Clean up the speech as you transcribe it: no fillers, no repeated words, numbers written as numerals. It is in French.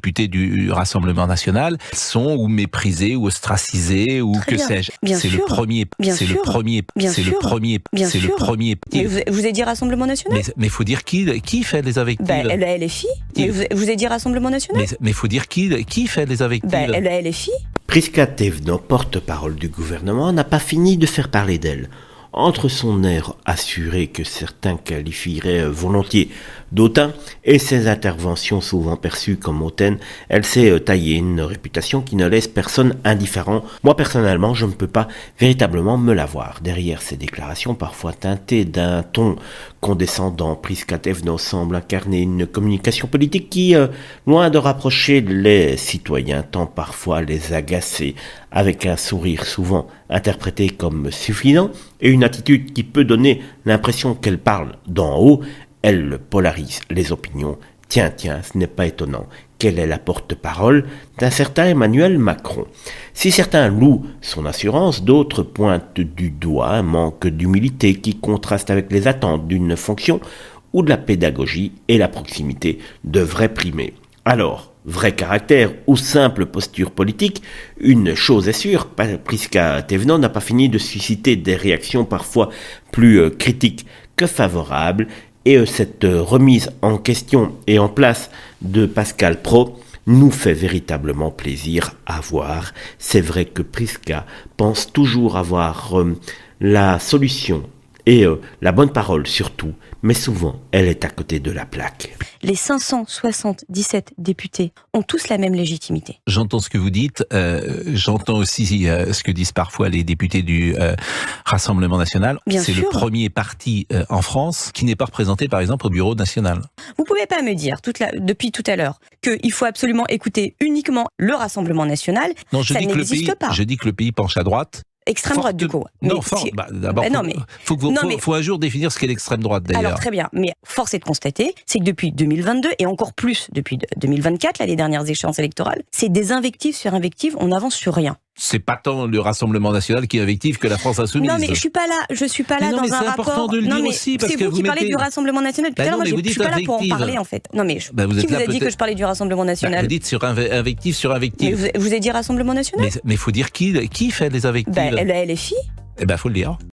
députés du Rassemblement national sont ou méprisés ou ostracisés ou Très que bien. sais-je. Bien C'est le sûr. premier, Bien c'est le sûr. premier, Bien c'est le sûr. premier, Bien c'est le sûr. premier. Mais vous avez dit Rassemblement national? Mais faut dire qui fait les invectives. La LFI. Mais vous avez dit Rassemblement national? Mais faut dire qui fait les invectives. La LFI. Prisca Thévenot, porte-parole du gouvernement, n'a pas fini de faire parler d'elle. Entre son air assuré que certains qualifieraient volontiers d'autant et ses interventions souvent perçues comme hautaines, elle s'est taillée une réputation qui ne laisse personne indifférent. Moi personnellement, je ne peux pas véritablement me la voir. Derrière ces déclarations parfois teintées d'un ton condescendant, Prisca Thévenot semble incarner une communication politique qui, loin de rapprocher les citoyens, tend parfois à les agacer, avec un sourire souvent interprété comme suffisant et une attitude qui peut donner l'impression qu'elle parle d'en haut. Elle polarise les opinions. Tiens, ce n'est pas étonnant qu'elle est la porte-parole d'un certain Emmanuel Macron. Si certains louent son assurance, d'autres pointent du doigt un manque d'humilité qui contraste avec les attentes d'une fonction où de la pédagogie et la proximité devraient primer. Alors, vrai caractère ou simple posture politique, une chose est sûre, Prisca Thévenot n'a pas fini de susciter des réactions parfois plus critiques que favorables, et cette remise en question et en place de Pascal Praud nous fait véritablement plaisir à voir. C'est vrai que Prisca pense toujours avoir la solution et la bonne parole surtout, mais souvent elle est à côté de la plaque. Les 577 députés ont tous la même légitimité. J'entends ce que vous dites, j'entends aussi ce que disent parfois les députés du Rassemblement national. C'est le premier parti en France qui n'est pas représenté par exemple au Bureau national. Vous pouvez pas me dire depuis tout à l'heure qu'il faut absolument écouter uniquement le Rassemblement national. Non, ça n'existe pas. Je dis que le pays penche à droite. Extrême droite, du coup. Non, d'abord, faut un jour définir ce qu'est l'extrême droite, d'ailleurs. Alors, très bien, mais force est de constater, c'est que depuis 2022, et encore plus depuis 2024, là, les dernières échéances électorales, c'est des invectives sur invectives, on n'avance sur rien. C'est pas tant le Rassemblement national qui invective que la France insoumise. Non, mais je suis pas là dans un rapport. C'est important de le dire aussi, parce que c'est vous qui parlez du Rassemblement national. Tout à l'heure, moi, je suis pas là pour en parler, en fait. Non, mais qui vous a dit que je parlais du Rassemblement national? Vous dites sur invective sur invective. Mais vous avez dit Rassemblement national? Mais faut dire qui fait les invectives. La LFI. Faut le dire.